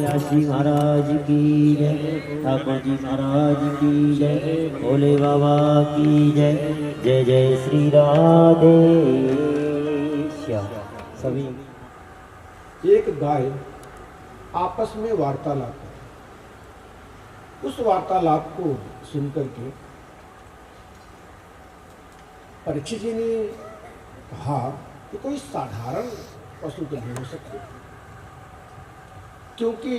व्यासी महाराज की जय, ठाकुर जी महाराज की जय, भोले बाबा की जय। जय जय श्री राधे श्याम। सभी एक गाय आपस में वार्तालाप कर, उस वार्तालाप को सुनकर के परीक्षित जी ने कहा कि कोई साधारण पशु तो नहीं हो सकते, क्योंकि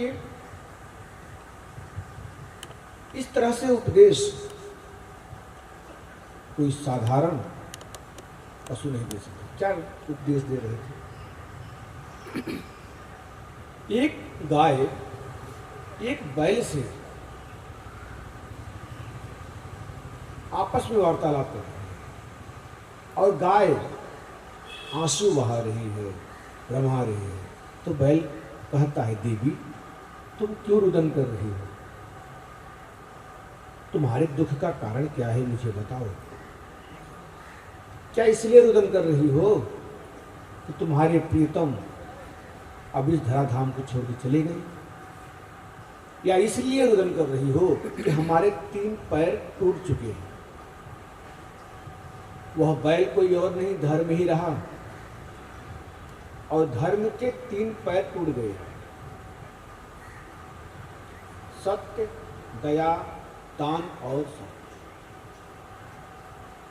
इस तरह से उपदेश कोई साधारण पशु नहीं दे सकता। क्या उपदेश दे रहे थे? एक गाय एक बैल से आपस में वार्तालाप कर रही है और गाय आंसू बहा रही है, रमा रही है। तो बैल कहता है, देवी तुम क्यों रुदन कर रही हो? तुम्हारे दुख का कारण क्या है, मुझे बताओ। क्या इसलिए रुदन कर रही हो कि तुम्हारे प्रियतम अब इस धराधाम को छोड़ के चले गए, या इसलिए रुदन कर रही हो कि हमारे 3 पैर टूट चुके हैं? वह बैल कोई और नहीं, धर्म ही रहा, और धर्म के 3 पैर टूट गए। सत्य, दया, दान और सत्य।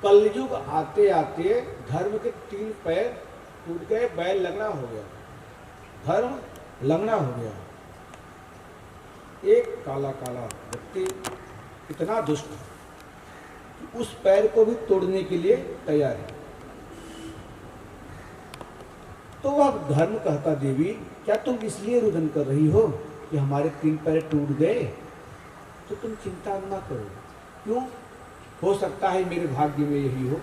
कलयुग आते आते धर्म के 3 पैर टूट गए, बैल लंगड़ा हो गया, धर्म लंगड़ा हो गया। एक काला काला व्यक्ति इतना दुष्ट कि उस पैर को भी तोड़ने के लिए तैयार है। तो वह धर्म कहता, देवी क्या तुम इसलिए रुदन कर रही हो कि हमारे 3 पैर टूट गए? तो तुम चिंता न करो। क्यों? हो सकता है मेरे भाग्य में यही हो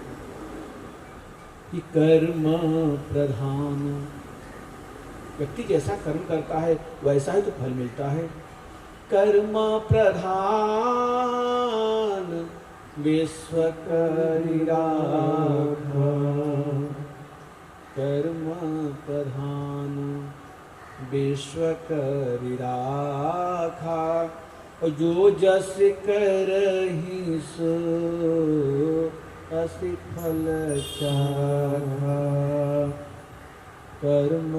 कि कर्म प्रधान, व्यक्ति जैसा कर्म करता है वैसा ही तो फल मिलता है। कर्म प्रधान विश्व करि राखा, कर्म प्रधान विश्व करि राखा, और जो जस करहि सो असी फल चाखा। कर्म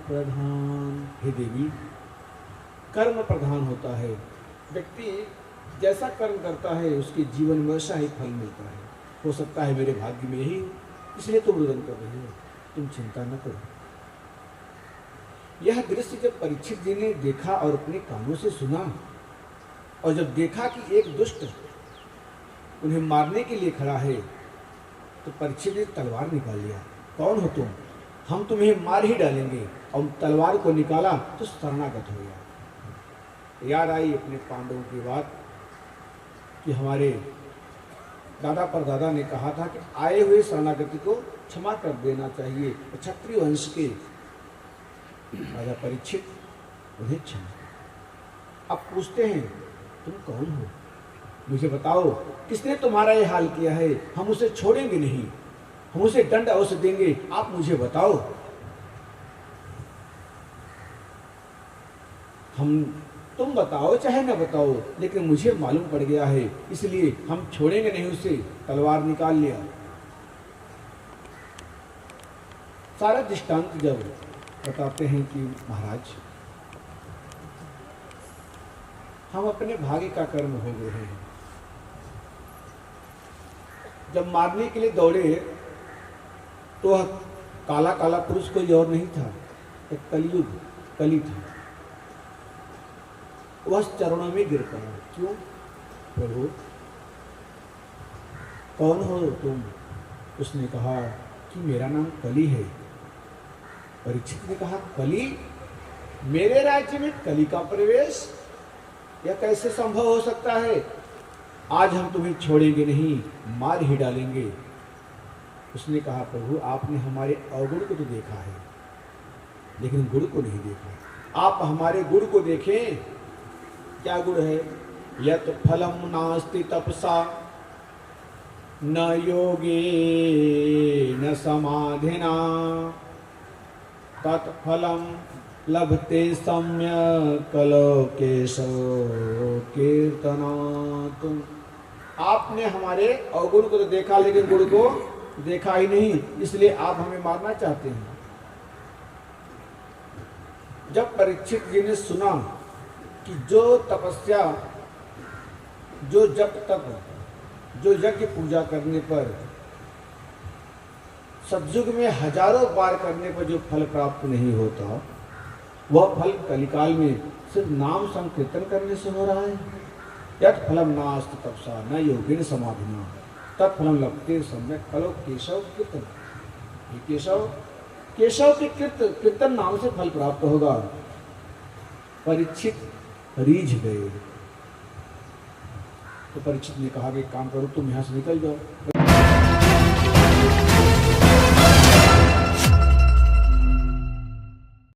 प्रधान, हे देवी कर्म प्रधान होता है। व्यक्ति जैसा कर्म करता है उसके जीवन में वैसा ही फल मिलता है। हो सकता है मेरे भाग्य में यही हो, इसलिए तुम रुदन कर रही हो, तुम चिंता न करो। यह दृश्य जब परीक्षित जी ने देखा और अपने कानों से सुना, और जब देखा कि एक दुष्ट उन्हें मारने के लिए खड़ा है, तो परीक्षित ने तलवार निकाल लिया। कौन हो तुम? हम तुम्हें मार ही डालेंगे। और तलवार को निकाला तो शरणागत हो गया। याद आई अपने पांडवों की बात कि हमारे दादा परदादा ने कहा था कि आए हुए शरणागति को क्षमा कर देना चाहिए। क्षत्रिय वंश के राजा परीक्षित उन्हें क्षमा। अब पूछते हैं, तुम कौन हो? मुझे बताओ, किसने तुम्हारा ये हाल किया है? हम उसे छोड़ेंगे नहीं, हम उसे दंड अवश्य देंगे। आप मुझे बताओ। तुम बताओ चाहे न बताओ, लेकिन मुझे मालूम पड़ गया है, इसलिए हम छोड़ेंगे नहीं उसे। तलवार निकाल लिया। सारा दृष्टांत जब बताते हैं कि महाराज हम अपने भाग्य का कर्म हो गए हैं। जब मारने के लिए दौड़े तो वह काला काला पुरुष कोई और नहीं था, एक कली था। वह चरणों में गिर पड़ा। क्यों? प्रभु कौन हो तुम? उसने कहा कि मेरा नाम कली है। परीक्षित ने कहा, कली? मेरे राज्य में कली का प्रवेश? यह कैसे संभव हो सकता है? आज हम तुम्हें छोड़ेंगे नहीं, मार ही डालेंगे। उसने कहा, प्रभु आपने हमारे अवगुण को तो देखा है, लेकिन गुण को नहीं देखा। आप हमारे गुण को देखें। क्या गुण है? यत फलम नास्ति तपसा न योगे न समाधिना तत्फलम लभते सम्यक् कलो केशव कीर्तनात्। आपने हमारे अवगुण को तो देखा लेकिन गुण को देखा ही नहीं, इसलिए आप हमें मारना चाहते हैं। जब परीक्षित जी ने सुना कि जो तपस्या, जो जप तप, जो यज्ञ पूजा करने पर, सतयुग में हजारों बार करने पर जो फल प्राप्त नहीं होता, वह फल कलिकाल में सिर्फ नाम संकीर्तन करने से हो रहा है। यत् फलम नास्ति तपसा न योगिन समाधिना तत्फलम लभते सम्यक् कलो केशव कीर्तन। ये केशव के कीर्तन नाम से फल प्राप्त होगा। परीक्षित रीझ गए। तो परीक्षित ने कहा कि काम करो, तुम यहाँ से निकल जाओ।